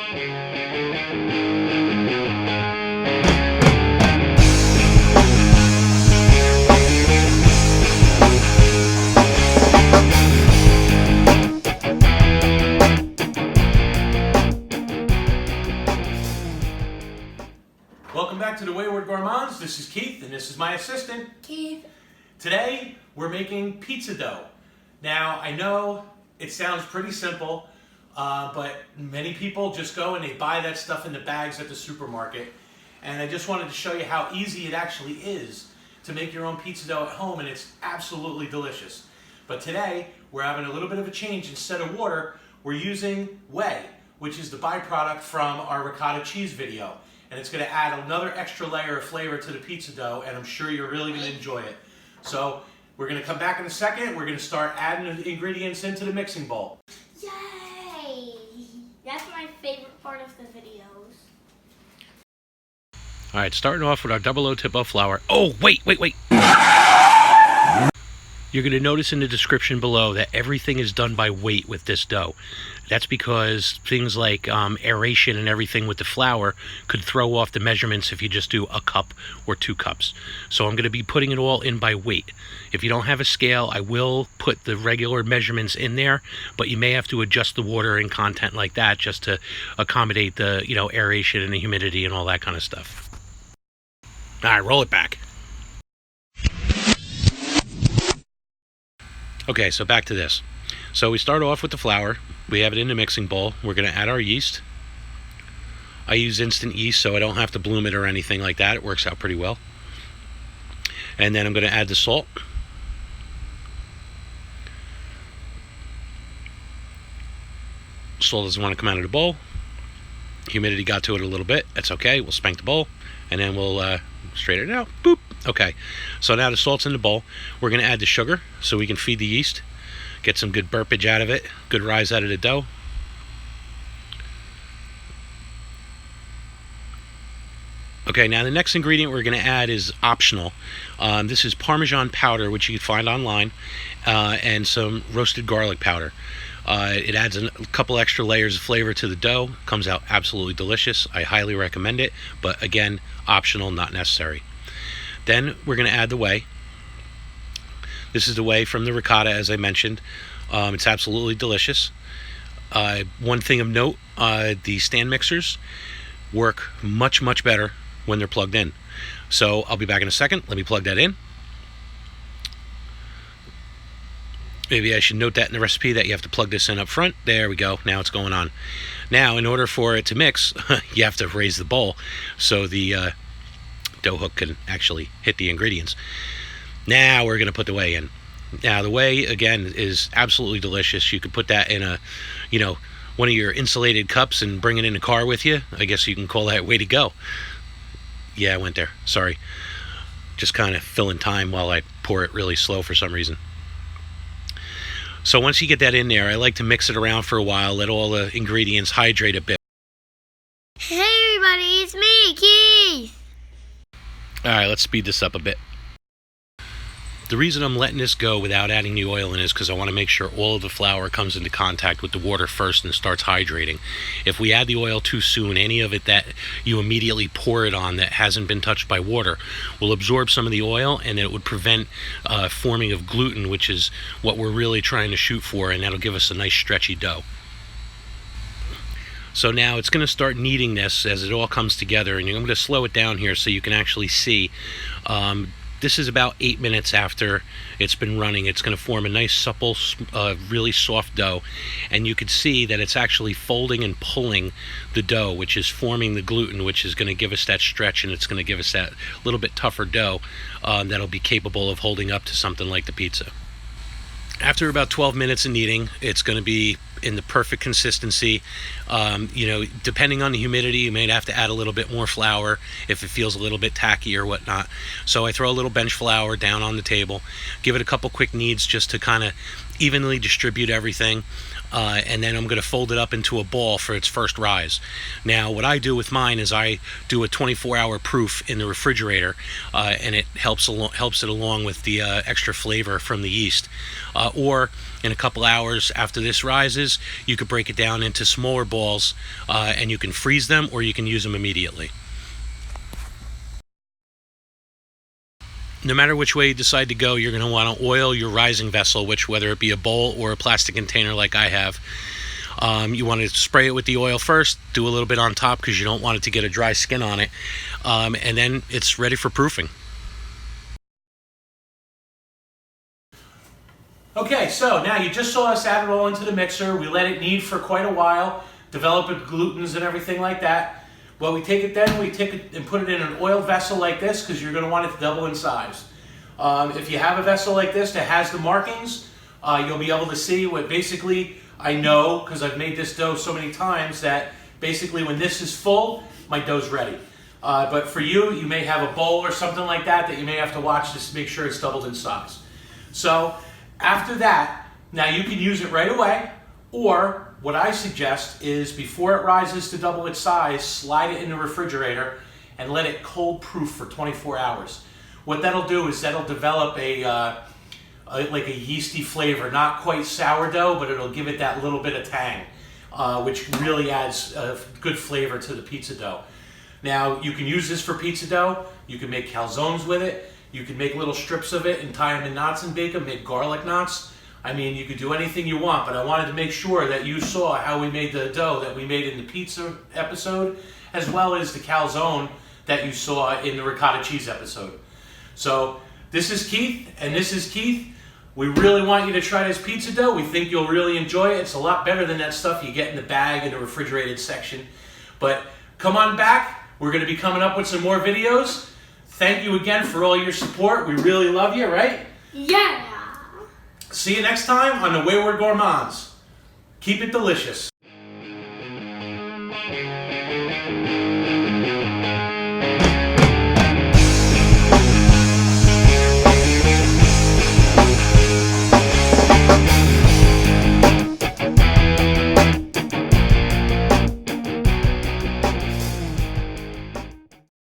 Welcome back to the Wayward Gourmands. This is Keith, and this is my assistant, Keith. Today, we're making pizza dough. Now, I know it sounds pretty simple, but many people just go and they buy that stuff in the bags at the supermarket. And I just wanted to show you how easy it actually is to make your own pizza dough at home, and it's absolutely delicious. But today, we're having a little bit of a change. Instead of water, we're using whey, which is the byproduct from our ricotta cheese video. And it's going to add another extra layer of flavor to the pizza dough, and I'm sure you're really going to enjoy it. So we're going to come back in a second. We're going to start adding the ingredients into the mixing bowl. Yay! That's my favorite part of the videos. All right, starting off with our double O Tipo Flour. Oh, wait. You're going to notice in the description below that everything is done by weight with this dough. That's because things like aeration and everything with the flour could throw off the measurements if you just do a cup or 2 cups. So I'm going to be putting it all in by weight. If you don't have a scale, I will put the regular measurements in there, but you may have to adjust the water and content like that just to accommodate the, aeration and the humidity and all that kind of stuff. All right, roll it back. Okay, so back to this. So we start off with the flour. We have it in the mixing bowl. We're going to add our yeast. I use instant yeast, so I don't have to bloom it or anything like that. It works out pretty well. And then I'm going to add the salt. Salt doesn't want to come out of the bowl. Humidity got to it a little bit. That's okay. We'll spank the bowl, and then we'll straighten it out. Boop. Okay, so now the salt's in the bowl. We're going to add the sugar so we can feed the yeast, get some good burpage out of it, good rise out of the dough. Okay, now the next ingredient we're going to add is optional. This is Parmesan powder, which you can find online, and some roasted garlic powder. It adds a couple extra layers of flavor to the dough. Comes out absolutely delicious. I highly recommend it, but again, optional, not necessary. Then we're going to add the whey. This is the whey from the ricotta, as I mentioned. It's absolutely delicious. One thing of note, the stand mixers work much, much better when they're plugged in. So I'll be back in a second. Let me plug that in. Maybe I should note that in the recipe that you have to plug this in up front. There we go. Now it's going on. Now, in order for it to mix, you have to raise the bowl so the dough hook can actually hit the ingredients. Now we're going to put the whey in. Now the whey, again, is absolutely delicious. You could put that in a, one of your insulated cups and bring it in the car with you. I guess you can call that way to go. Yeah, I went there. Sorry. Just kind of filling time while I pour it really slow for some reason. So once you get that in there, I like to mix it around for a while, let all the ingredients hydrate a bit. Hey everybody, it's me, Keith! Alright, let's speed this up a bit. The reason I'm letting this go without adding the oil in is because I want to make sure all of the flour comes into contact with the water first and starts hydrating. If we add the oil too soon, any of it that you immediately pour it on that hasn't been touched by water will absorb some of the oil, and it would prevent forming of gluten, which is what we're really trying to shoot for, and that'll give us a nice stretchy dough. So now it's going to start kneading this as it all comes together, and I'm going to slow it down here so you can actually see. This is about 8 minutes after it's been running. It's going to form a nice supple, really soft dough, and you can see that it's actually folding and pulling the dough, which is forming the gluten, which is going to give us that stretch, and it's going to give us that little bit tougher dough that'll be capable of holding up to something like the pizza. After about 12 minutes of kneading, it's going to be in the perfect consistency. Depending on the humidity, you may have to add a little bit more flour if it feels a little bit tacky or whatnot. So I throw a little bench flour down on the table, give it a couple quick kneads just to kind of evenly distribute everything, and then I'm going to fold it up into a ball for its first rise. Now, what I do with mine is I do a 24-hour proof in the refrigerator, and it helps it along with the extra flavor from the yeast. Or in a couple hours after this rises, you could break it down into smaller balls, and you can freeze them or you can use them immediately. No matter which way you decide to go, you're going to want to oil your rising vessel, which, whether it be a bowl or a plastic container like I have, you want to spray it with the oil first, do a little bit on top because you don't want it to get a dry skin on it, and then it's ready for proofing. Okay, so now you just saw us add it all into the mixer. We let it knead for quite a while, develop the glutens and everything like that. Well, we take it and put it in an oiled vessel like this because you're going to want it to double in size. If you have a vessel like this that has the markings, you'll be able to see what basically, I know because I've made this dough so many times, that basically when this is full, my dough's ready. But for you, you may have a bowl or something like that you may have to watch to make sure it's doubled in size. So after that, now you can use it right away, or what I suggest is before it rises to double its size, slide it in the refrigerator and let it cold proof for 24 hours. What that'll do is that'll develop like a yeasty flavor, not quite sourdough, but it'll give it that little bit of tang, which really adds a good flavor to the pizza dough. Now, you can use this for pizza dough. You can make calzones with it. You can make little strips of it and tie them in knots and bake them, make garlic knots. I mean, you could do anything you want, but I wanted to make sure that you saw how we made the dough that we made in the pizza episode, as well as the calzone that you saw in the ricotta cheese episode. So this is Keith, and this is Keith. We really want you to try this pizza dough. We think you'll really enjoy it. It's a lot better than that stuff you get in the bag in the refrigerated section. But come on back. We're going to be coming up with some more videos. Thank you again for all your support. We really love you, right? Yeah. See you next time on the Wayward Gourmands. Keep it delicious.